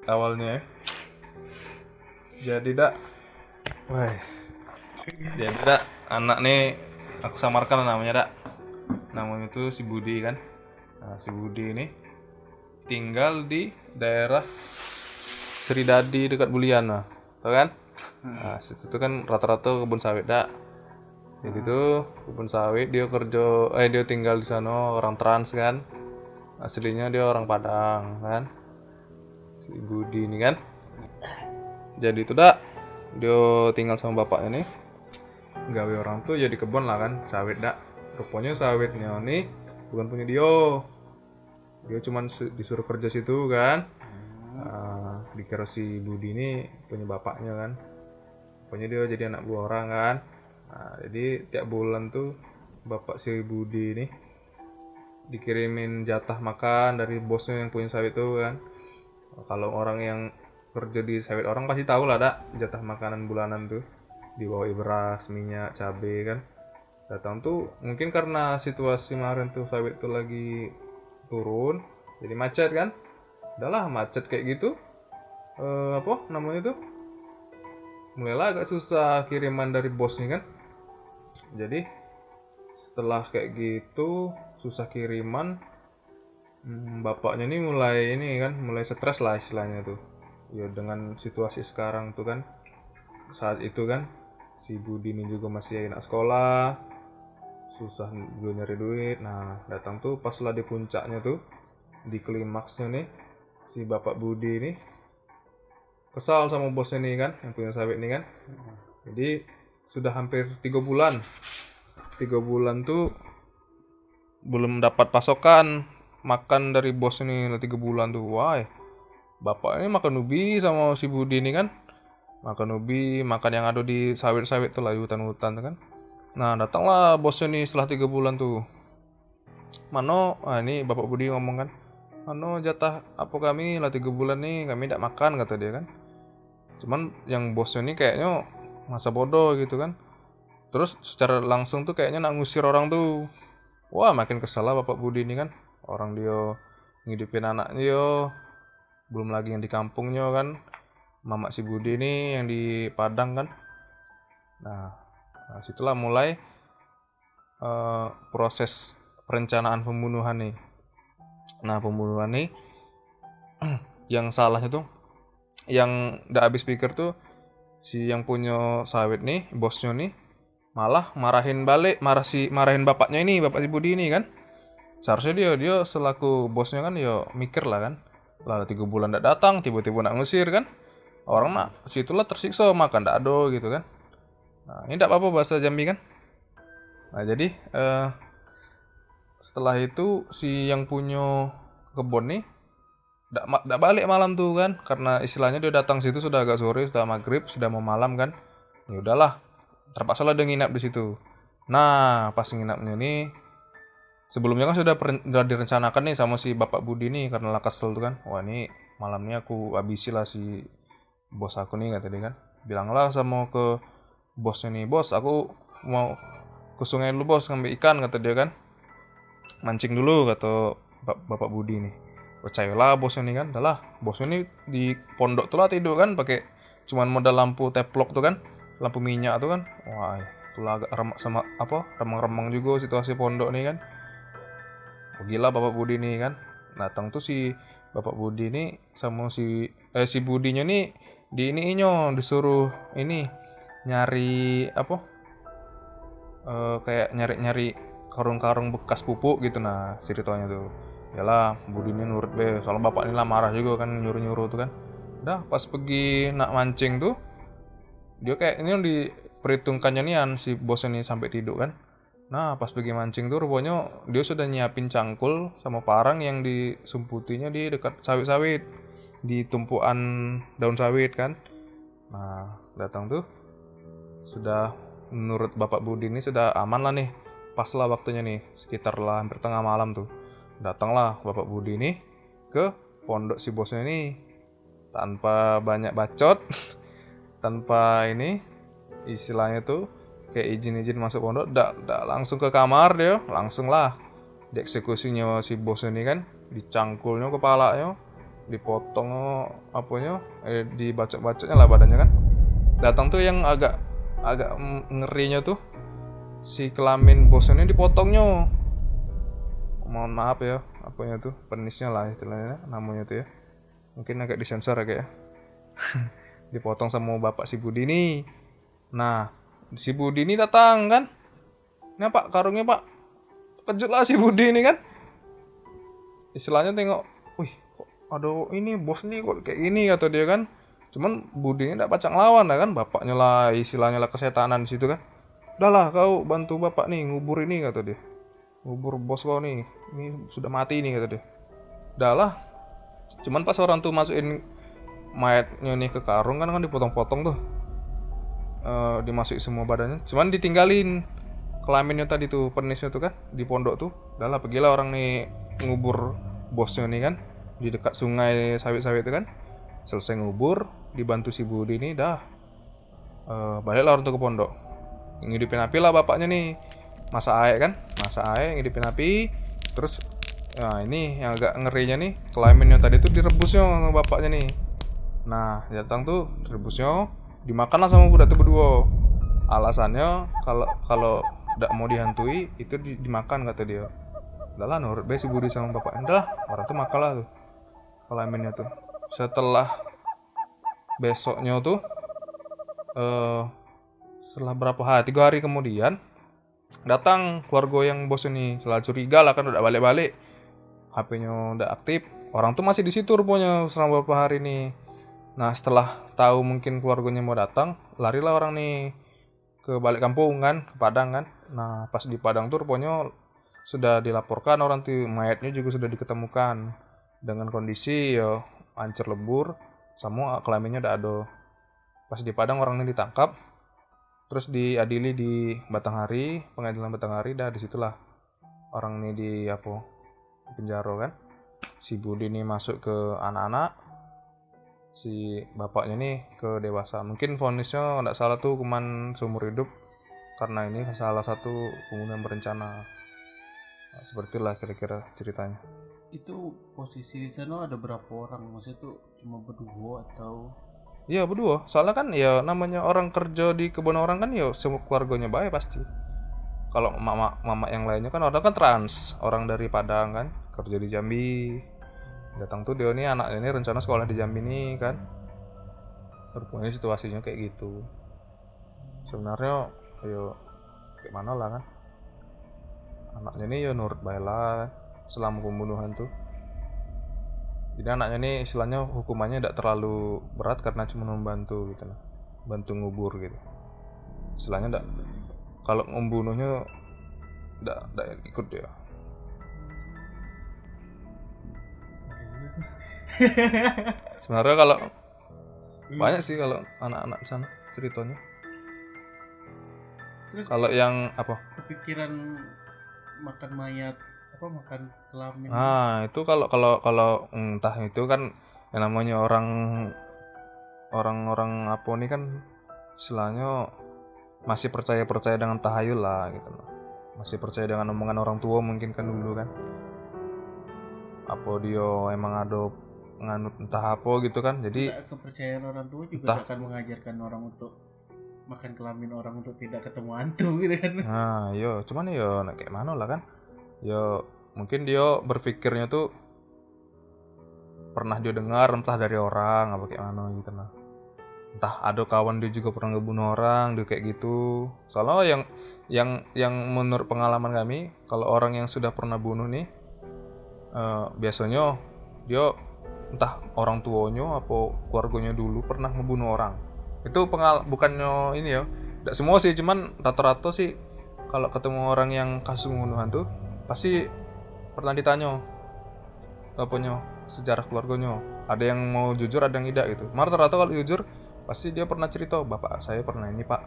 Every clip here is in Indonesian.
awalnya ya. Jadi dak, wah, jadi dak anak nih aku samarkan namanya dak. Namanya tuh si Budi kan. Nah, si Budi ini tinggal di daerah Sridadi dekat Buliana, tau kan? Nah, situ tuh kan rata-rata kebun sawit dak. Jadi tuh kebun sawit dia tinggal di sana orang Trans kan. Aslinya dia orang Padang kan. Si Budi ini kan. Jadi itu dak dia tinggal sama bapaknya nih. Gawe orang tuh jadi kebun lah kan, sawit dak. Rupanya sawitnya nih bukan punya dia cuman disuruh kerja situ kan. Dikira si Budi ini punya bapaknya kan, pokoknya dia jadi anak buah orang kan. Jadi tiap bulan tuh bapak si Budi ini dikirimin jatah makan dari bosnya yang punya sawit tuh kan. Kalau orang yang kerja di sawit orang pasti tahu lah dak jatah makanan bulanan tuh, dibawa beras, minyak, cabe kan. Datang tuh mungkin karena situasi kemarin tuh sawit tuh lagi turun, jadi macet kan. Udahlah macet kayak gitu, apa namanya tuh, mulailah agak susah kiriman dari bos nih kan. Jadi setelah kayak gitu susah kiriman, bapaknya nih mulai stres lah istilahnya tuh ya dengan situasi sekarang tuh kan. Saat itu kan si Budi ini juga masih anak sekolah, susah gue nyari duit. Nah datang tuh pas lah di puncaknya tuh, di klimaksnya nih, si bapak Budi ini kesal sama bosnya nih kan yang punya sawit nih kan. Jadi sudah hampir 3 bulan tuh belum dapat pasokan makan dari bos ini lah 3 bulan tuh. Wah, bapak ini makan ubi sama si Budi ini kan, makan ubi, makan yang ada di sawit-sawit tuh lah, di hutan-hutan tuh kan. Nah datanglah bosnya nih setelah 3 bulan tuh. Ini bapak Budi ngomong kan, jatah apa kami lah 3 bulan nih kami tidak makan kata dia kan. Cuman yang bosnya nih kayaknya masa bodoh gitu kan. Terus secara langsung tuh kayaknya nak ngusir orang tuh. Wah makin kesal lah bapak Budi ini kan. Orang dia ngidupin anaknya yo, belum lagi yang di kampungnya kan, mamak si Budi ini yang di Padang kan. Nah, situlah mulai proses perencanaan pembunuhan nih. Nah pembunuhan nih yang salahnya tuh, yang nggak habis pikir tuh, si yang punya sawit nih bosnya nih malah marahin bapaknya ini, bapak si Budi ini kan. Seharusnya dia selaku bosnya kan ya mikir lah kan, lah 3 bulan tidak datang tiba-tiba nak ngusir kan, orang nak situlah tersiksa makan tidak ada gitu kan. Nah ini tidak apa-apa bahasa Jambi kan. Nah jadi setelah itu si yang punya kebun nih tidak balik malam tuh kan, karena istilahnya dia datang situ sudah agak sore, sudah maghrib, sudah mau malam kan. Ya udahlah, terpaksa lah dia nginap di situ. Nah pas nginapnya nih, sebelumnya kan sudah direncanakan nih sama si bapak Budi nih, karena lah kesel tuh kan. Wah ini malam ini aku habisi lah si bos aku nih kata dia kan. Bilanglah sama ke bosnya nih, bos aku mau ke sungai dulu bos ngambil ikan kata dia kan. Mancing dulu kata bapak Budi nih. Percayalah bosnya nih kan. Dah bosnya nih di pondok tuh lah tidur kan, pakai cuman modal lampu teplok tuh kan, lampu minyak tuh kan. Wah itulah agak remang-remang juga situasi pondok nih kan. Gila bapak Budi nih kan. Datang tuh si bapak Budi nih sama si Budinya nih disuruh ini nyari kayak nyari karung-karung bekas pupuk gitu. Nah ceritanya tuh yalah Budi ini nurut be, soalnya bapak ini lah marah juga kan, nyuruh-nyuruh tuh kan. Dah pas pergi nak mancing tuh, dia kayak ini yang diperhitungkannya nih si bos ini sampai tidur kan. Nah pas pergi mancing tuh rupanya dia sudah nyiapin cangkul sama parang yang disumputinya di dekat sawit-sawit, di tumpuan daun sawit kan. Nah datang tuh sudah, menurut bapak Budi ini sudah aman lah nih, pas lah waktunya nih, sekitar lah hampir tengah malam tuh. Datanglah bapak Budi ini ke pondok si bosnya ini tanpa banyak bacot, tanpa ini istilahnya tuh kayak izin masuk pondok, dak langsung ke kamar dia, langsung lah dieksekusinya si bos ini kan, dicangkulnya kepalanya, dipotong apanya, dibacok-bacoknya lah badannya kan. Datang tuh yang agak ngerinya tuh, si kelamin bosnya ini dipotongnya. Mohon maaf ya, apanya tuh, penisnya lah istilahnya namanya tuh ya. Mungkin agak disensor ya kayak. Dipotong sama bapak si Budi nih. Nah, si Budi ini datang kan. Ini Pak, karungnya Pak. Kejut lah si Budi ini kan. Istilahnya tengok, wih, kok aduh ini bos nih kok kayak gini kata dia kan. Cuman Budi ini tidak pacak ngelawan lah kan, bapaknya lah istilahnya lah kesetanan di situ kan. Udahlah kau bantu bapak nih ngubur ini kata dia. Ngubur bos kau nih, ini sudah mati nih kata dia. Udahlah. Cuman pas orang tuh masukin mayatnya nih ke karung kan dipotong-potong tuh. Dimasukin semua badannya. Cuman ditinggalin kelaminnya tadi tuh, penisnya tuh kan di pondok tuh. Udahlah pergilah orang nih ngubur bosnya nih kan di dekat sungai sawit-sawit itu kan. Selesai ngubur, dibantu si Budi ini dah baliklah orang tuh ke pondok. Ngidupin api lah bapaknya nih, masak air kan, ngidupin api. Terus nah ini yang agak ngerinya nih, kelaminnya tadi tuh direbusnya sama bapaknya nih. Nah datang tuh direbusnya, dimakanlah sama budak tuh berdua. Alasannya kalau tidak mau dihantui itu dimakan kata dia. Udahlah nurut be si Budi sama bapaknya. Udah orang tuh makan lah tuh kelaminnya tuh. Setelah besoknya tuh setelah berapa hari, 3 hari kemudian datang keluarga yang bos ini. Setelah curiga lah kan udah balik-balik, HP-nya udah aktif, orang tuh masih di situ rupanya selama beberapa hari nih. Nah setelah tahu mungkin keluarganya mau datang, larilah orang nih ke balik kampung kan, ke Padang kan. Nah pas di Padang tuh rupanya sudah dilaporkan orang tuh, mayatnya juga sudah diketemukan dengan kondisi ya hancur lebur, sama kelaminnya udah ada. Pas di Padang orang ini ditangkap, terus diadili di Batanghari, pengadilan Batanghari. Dah disitulah orang ini di penjara kan. Si Budi ini masuk ke anak-anak, si bapaknya nih ke dewasa. Mungkin vonisnya tidak salah tuh hukuman seumur hidup karena ini salah satu pembunuhan berencana. Nah, sepertilah kira-kira ceritanya. Itu posisi di sana ada berapa orang? Maksudnya tuh cuma berdua atau? Iya berdua, soalnya kan ya namanya orang kerja di kebun orang kan ya semua keluarganya baik pasti. Kalau mama yang lainnya kan orang kan trans, orang dari Padang kan, kerja di Jambi. Datang tuh dia nih, anaknya ini rencana sekolah di Jambi nih kan. Rupanya situasinya kayak gitu. Sebenarnya ya kayak mana lah kan. Anaknya ini ya nurut baik lah selama pembunuhan tuh. Jadi anaknya ini istilahnya hukumannya tidak terlalu berat karena cuma membantu gitu lah, bantu ngubur gitu. Istilahnya tidak, kalau membunuhnya tidak ikut dia. Sebenarnya kalau banyak sih kalau anak-anak di sana ceritanya. Terus kalau yang apa? Kepikiran makan mayat, makan kelamin. Nah itu kalau entah itu kan yang namanya orang apa nih kan istilahnya masih percaya dengan tahayul lah gitu loh. Masih percaya dengan omongan orang tua mungkin kan dulu kan. Apa dia emang ada nganut entah apa gitu kan. Jadi kepercayaan orang tua juga akan mengajarkan orang untuk makan kelamin orang untuk tidak ketemu hantu gitu kan. Nah, yo cuman yo kayak mana lah kan. Ya mungkin dia berpikirnya tuh pernah dia dengar entah dari orang apa kayak mana gitu lah. Entah ada kawan dia juga pernah ngebunuh orang dia kayak gitu. Soalnya yang menurut pengalaman kami, kalau orang yang sudah pernah bunuh nih biasanya dia entah orang tuanya apa keluarganya dulu pernah ngebunuh orang. Itu bukannya ini ya, tidak semua sih, cuman rata-rata sih kalau ketemu orang yang kasus pembunuhan tuh pasti pernah ditanya apanya sejarah keluarganya. Ada yang mau jujur, ada yang tidak gitu. Rata-rata kalau jujur pasti dia pernah cerita, bapak saya pernah ini pak,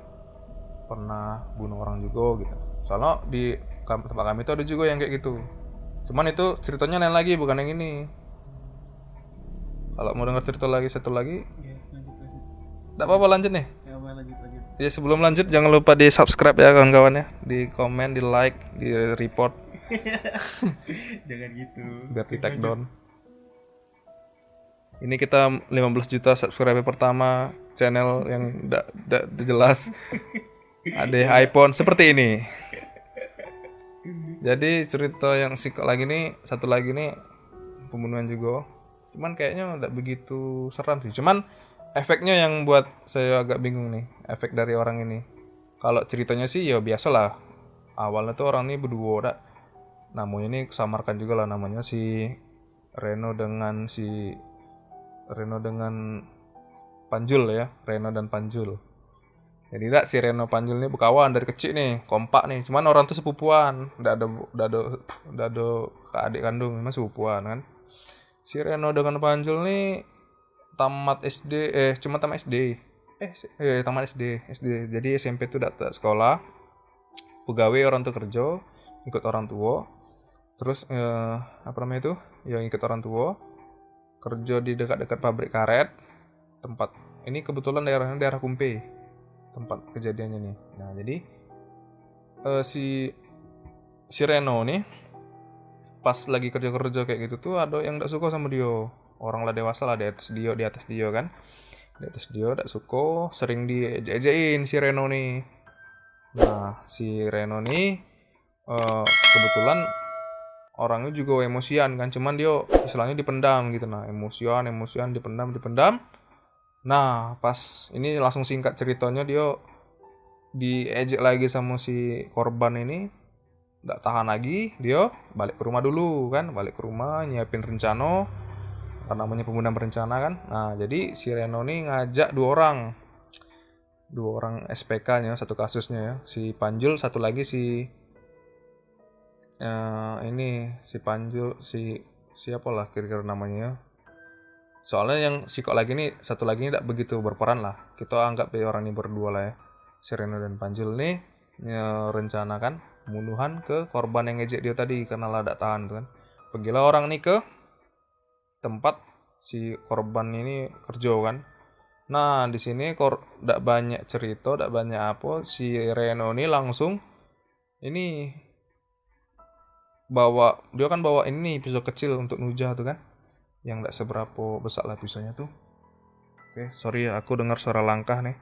pernah bunuh orang juga gitu. Soalnya di tempat kami itu ada juga yang kayak gitu. Cuman itu ceritanya lain lagi, bukan yang ini. Kalau mau dengar cerita lagi satu lagi, Ya, lanjut. tidak apa-apa lanjut nih. Ya, lanjut. Ya sebelum lanjut jangan lupa di subscribe ya kawan-kawan ya, di komen, di like, di report. Jangan gitu. Biar di take down. Ini kita 15 juta subscriber pertama channel yang tidak jelas. Ada iPhone seperti ini. Jadi cerita yang lagi nih, satu lagi nih pembunuhan juga. Cuman kayaknya tidak begitu seram sih. Cuman efeknya yang buat saya agak bingung nih. Efek dari orang ini. Kalau ceritanya sih ya biasalah. Awalnya tuh orang ini berdua, dak. Namanya ini samarkan juga lah namanya si Reno dengan Panjul ya, Reno dan Panjul. Jadi tidak si Reno Panjul ini berkawan dari kecil nih, kompak nih. Cuman orang tuh sepupuan, udah ada adik kandung, memang sepupuan kan. Si Reno dengan Panjul nih tamat SD, cuma tamat SD. Tamat SD. Jadi SMP tuh datang sekolah, pegawai orang tuh kerja, ikut orang tua. Terus apa namanya itu? Yang ikut orang tua kerja di dekat-dekat pabrik karet. Tempat ini kebetulan daerahnya daerah Kumpe, tempat kejadiannya nih. Nah jadi si Reno nih pas lagi kerja kayak gitu tuh ada yang gak suka sama dia. Orang lah dewasa lah di atas dia kan, di atas dia gak suka, sering diejek-ejekin si Reno nih. Nah si Reno nih kebetulan orangnya juga emosian kan, cuman dia istilahnya dipendam gitu. Nah emosian dipendam. Nah pas ini langsung singkat ceritanya, dia diejek lagi sama si korban ini, nggak tahan lagi, dia balik ke rumah dulu kan, balik ke rumah nyiapin rencana, karena namanya pembunuhan berencana kan. Nah jadi si Reno nih ngajak dua orang SPK-nya satu kasusnya ya, si Panjul, satu lagi si Panjul, siapa lah kira-kira namanya. Soalnya yang si kok lagi nih satu lagi ini tidak begitu berperan lah. Kita anggap ya orang ini berdua lah ya. Si Reno dan Panjul nih merencanakan pembunuhan ke korban yang ngejek dia tadi karena lah tidak tahan tuh kan. Pergilah orang ini ke tempat si korban ini kerja kan. Nah di sini tidak banyak cerita, tidak banyak apa. Si Reno ini langsung ini dia kan bawa ini pisau kecil untuk nujah tuh kan, yang tidak seberapa besar lah pisaunya tuh. Oke, sorry ya, aku dengar suara langkah nih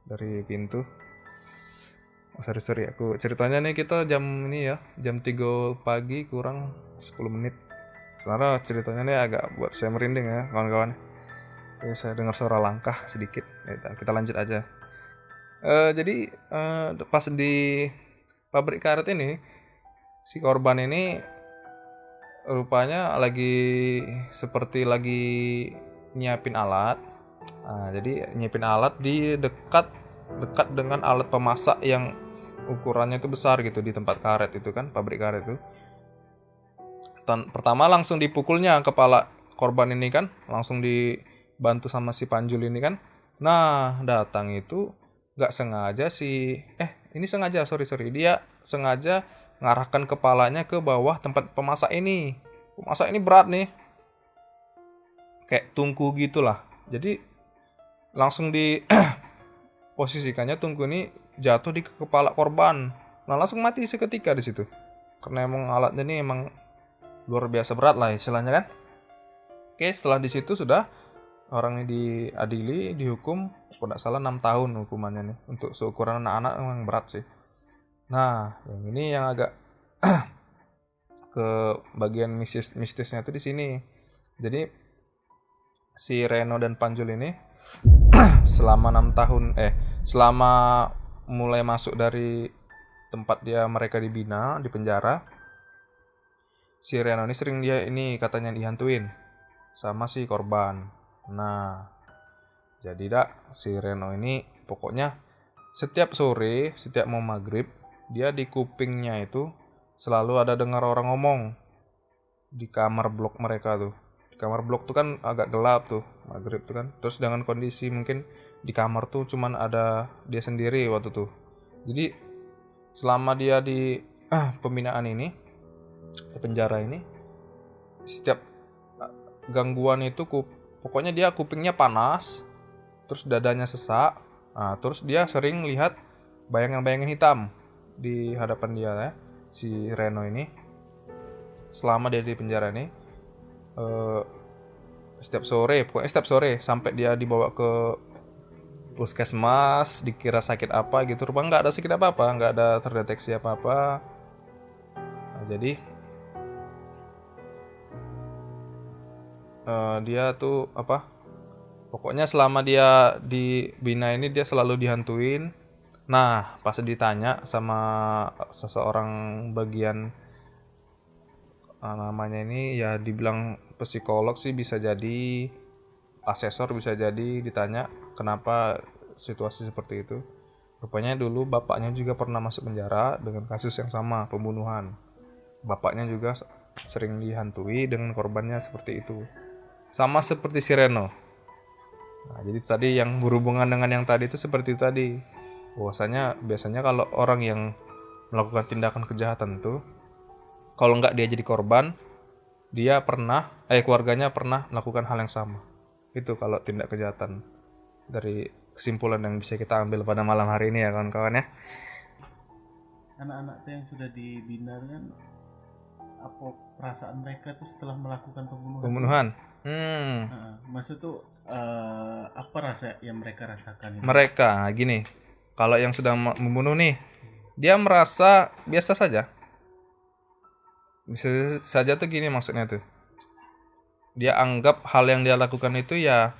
dari pintu. Sorry, aku ceritanya nih kita jam 3 pagi kurang 10 menit. Karena ceritanya nih agak buat saya merinding ya kawan-kawan. Oke, saya dengar suara langkah sedikit. Kita lanjut aja. Jadi pas di pabrik karet ini, si korban ini rupanya seperti lagi nyiapin alat. Nah, jadi nyiapin alat di dekat dengan alat pemasak yang ukurannya itu besar gitu di tempat karet itu kan, pabrik karet itu. Pertama langsung dipukulnya kepala korban ini kan, langsung dibantu sama si Panjul ini kan. Nah datang itu nggak sengaja dia sengaja ngarahkan kepalanya ke bawah tempat pemasak ini. Pemasak ini berat nih, kayak tungku gitulah. Jadi langsung di posisikannya tungku ini jatuh di kepala korban. Nah langsung mati seketika di situ. Karena emang alatnya ini emang luar biasa berat lah istilahnya kan. Oke, setelah di situ sudah orang ini dihukum, kalau tidak salah 6 tahun hukumannya nih. Untuk seukuran anak-anak emang berat sih. Nah, yang ini yang agak ke bagian mistisnya tuh di sini. Jadi si Reno dan Panjul ini selama 6 tahun selama mulai masuk dari tempat mereka dibina di penjara, si Reno ini sering katanya dihantuin sama si korban. Nah, jadi si Reno ini pokoknya setiap sore, setiap mau maghrib, dia di kupingnya itu selalu ada dengar orang ngomong di kamar blok mereka tuh. Di kamar blok tuh kan agak gelap tuh, maghrib tuh kan. Terus dengan kondisi mungkin di kamar tuh cuman ada dia sendiri waktu tuh. Jadi selama dia di pembinaan ini, di penjara ini, setiap gangguan itu pokoknya dia kupingnya panas, terus dadanya sesak. Nah, terus dia sering lihat bayangan-bayangan hitam di hadapan dia ya, si Reno ini selama dia di penjara ini. pokoknya setiap sore sampai dia dibawa ke puskesmas, dikira sakit apa gitu. Rupanya nggak ada sakit apa-apa, nggak ada terdeteksi apa-apa. Nah, jadi dia tuh apa? Pokoknya selama dia di Bina ini dia selalu dihantuin. Nah, pas ditanya sama seseorang bagian namanya ini ya dibilang psikolog sih bisa jadi, asesor bisa jadi, ditanya kenapa situasi seperti itu. Rupanya dulu bapaknya juga pernah masuk penjara dengan kasus yang sama, pembunuhan. Bapaknya juga sering dihantui dengan korbannya seperti itu. Sama seperti si Reno. Nah, jadi tadi yang berhubungan dengan yang tadi itu seperti itu tadi. Biasanya kalau orang yang melakukan tindakan kejahatan itu, kalau nggak dia jadi korban, dia keluarganya pernah melakukan hal yang sama. Itu kalau tindak kejahatan. Dari kesimpulan yang bisa kita ambil pada malam hari ini ya kawan-kawan ya. Anak-anak tuh yang sudah dibina kan, apa perasaan mereka tuh setelah melakukan pembunuhan? Maksud tuh apa rasa yang mereka rasakan itu? Mereka gini, kalau yang sudah membunuh nih, dia merasa biasa saja. Bisa saja tuh gini maksudnya tuh. Dia anggap hal yang dia lakukan itu ya,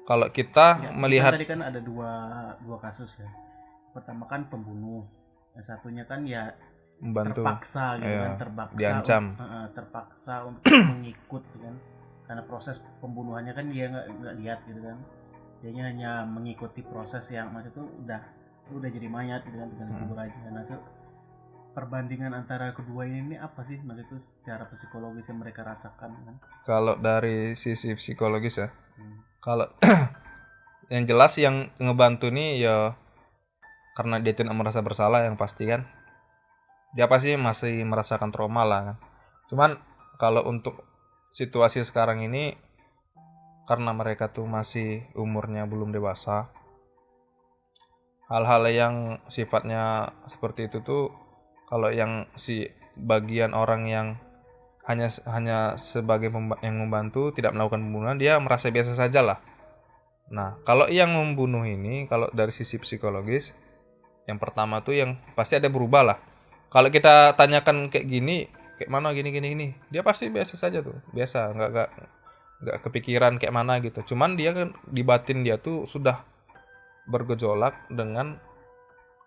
kalau kita melihat tadi kan ada dua kasus ya. Pertama kan pembunuh, yang satunya kan ya membantu, terpaksa gitu kan, diancam, terpaksa untuk mengikut gitu kan, karena proses pembunuhannya kan dia nggak lihat gitu kan, dianya hanya mengikuti proses yang maksud itu udah jadi mayat gitu kan, tinggal dikubur aja. Nah, perbandingan antara kedua ini apa sih maksud itu secara psikologis yang mereka rasakan kan? Kalau dari sisi psikologis ya, kalau yang jelas yang ngebantu nih ya karena dia tidak merasa bersalah yang pasti kan, dia pasti masih merasakan trauma lah kan. Cuman kalau untuk situasi sekarang ini, karena mereka tuh masih umurnya belum dewasa, hal-hal yang sifatnya seperti itu tuh, kalau yang si bagian orang yang hanya sebagai yang membantu tidak melakukan pembunuhan, dia merasa biasa saja lah. Nah, kalau yang membunuh ini, kalau dari sisi psikologis, yang pertama tuh yang pasti ada berubah lah. Kalau kita tanyakan kayak gini, kayak mana gini, dia pasti biasa saja tuh, biasa, nggak kepikiran kayak mana gitu. Cuman dia kan di batin dia tuh sudah bergejolak dengan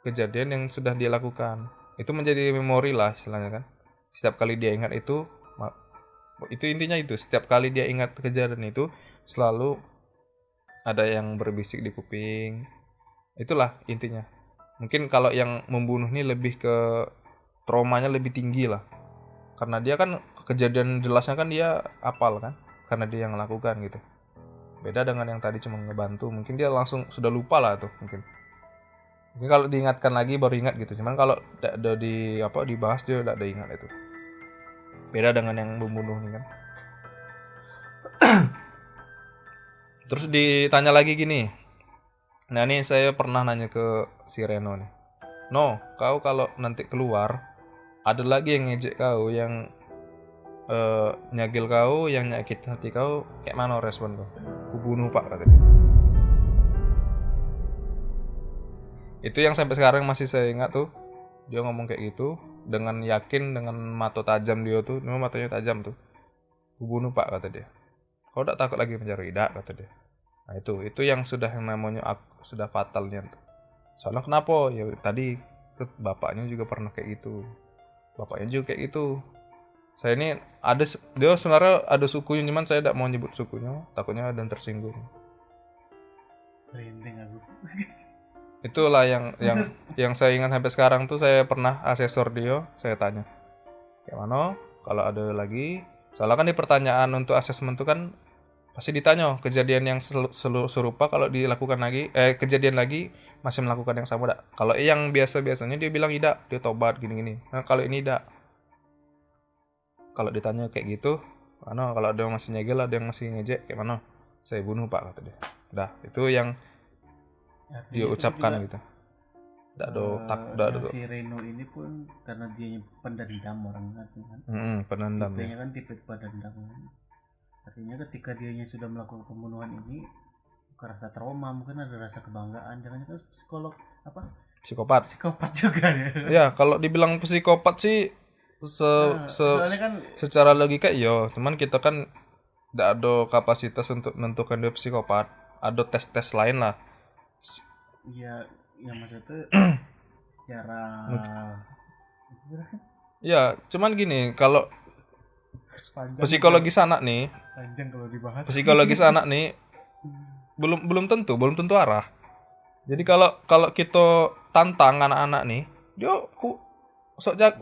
kejadian yang sudah dia lakukan. Itu menjadi memori lah istilahnya kan. Setiap kali dia ingat itu intinya itu. Setiap kali dia ingat kejadian itu selalu ada yang berbisik di kuping. Itulah intinya. Mungkin kalau yang membunuh ini lebih ke traumanya lebih tinggi lah. Karena dia kan kejadian jelasnya kan dia apal kan. Karena dia yang melakukan gitu. Beda dengan yang tadi cuma ngebantu. Mungkin dia langsung sudah lupa lah tuh mungkin. Mungkin kalau diingatkan lagi baru ingat gitu. Cuman kalau udah dibahas dia udah ada ingat itu. Beda dengan yang membunuh nih kan. Terus ditanya lagi gini. Nah ini saya pernah nanya ke si Reno nih. No, kau kalau nanti keluar ada lagi yang ngejek kau, yang nyagil kau, yang nyakitin hati kau, kayak mana respon kau? Kubunuh pak katanya. Itu yang sampai sekarang masih saya ingat tuh. Dia ngomong kayak gitu dengan yakin, dengan mata tajam dia tuh, memang matanya tajam tuh. Kubunuh pak kata dia. Kau tak takut lagi penjara? Tidak kata dia. Nah itu yang sudah yang namanya sudah fatalnya tuh. Soalnya kenapa? Ya tadi bapaknya juga pernah kayak gitu. Bapaknya juga kayak gitu. Saya ini dia sebenarnya ada sukunya, cuman saya tidak mau nyebut sukunya, takutnya ada yang tersinggung. Merinding aku. Itulah yang saya ingat sampai sekarang tuh. Saya pernah asesor dia, saya tanya kayak mana kalau ada lagi. Soalnya kan di pertanyaan untuk asesmen tuh kan pasti ditanya kejadian yang serupa kalau dilakukan lagi, kejadian lagi masih melakukan yang sama tak? Kalau yang biasanya dia bilang tidak, dia tobat gini-gini. Nah kalau ini tidak, kalau ditanya kayak gitu, mana kalau ada yang masih nyegel, ada yang masih ngejek kayak mana? Saya bunuh pak kata dia. Dah itu yang dia ucapkan gitu. Tidak ada Si Reno ini pun karena dia pendendam orang kan. Pendendam tipenya kan tipe pendendam. Artinya ketika dianya sudah melakukan pembunuhan ini, bukan rasa trauma, mungkin ada rasa kebanggaan. Jangan-jangan psikolog apa Psikopat. psikopat juga ya. Ya, kalau dibilang psikopat sih Soalnya kan secara logika iya, cuman kita kan tidak ada kapasitas untuk menentukan dia psikopat. Ada tes-tes lain lah. ya maksudnya secara Ya, cuman gini, kalau panjang psikologis anak nih, panjang kalau dibahas. psikologis anak nih belum tentu arah. Jadi kalau kita tantang anak-anak nih, dia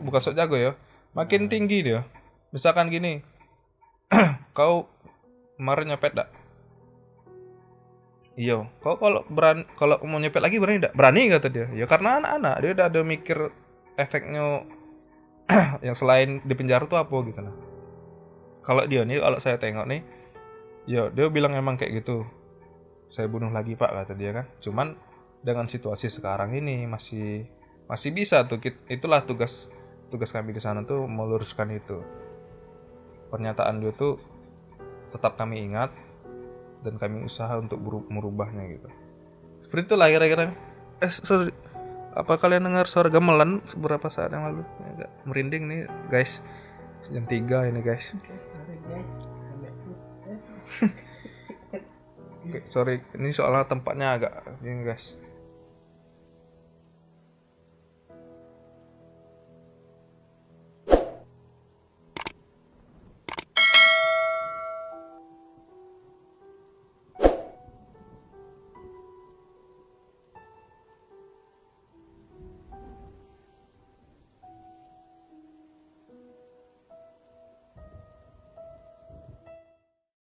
bukan sok jago ya, makin tinggi dia. Misalkan gini, kau kemarin nyepet dak? Iya, kau kalau mau nyepet lagi berani dak? Berani kata dia. Ya karena anak-anak dia udah ada mikir efeknya yang selain di penjara tuh apa gitu nah. Kalau saya tengok nih, ya dia bilang emang kayak gitu. Saya bunuh lagi Pak kata dia kan. Cuman dengan situasi sekarang ini masih bisa tuh. Itulah tugas kami di sana tuh meluruskan itu. Pernyataan dia tuh tetap kami ingat dan kami usaha untuk merubahnya gitu. Seperti itulah kira-kira. Sorry. Apa kalian dengar suara gamelan beberapa saat yang lalu? Agak merinding nih guys. Jam 3 ini guys. Oke, sorry. Ini soalnya tempatnya agak ini guys.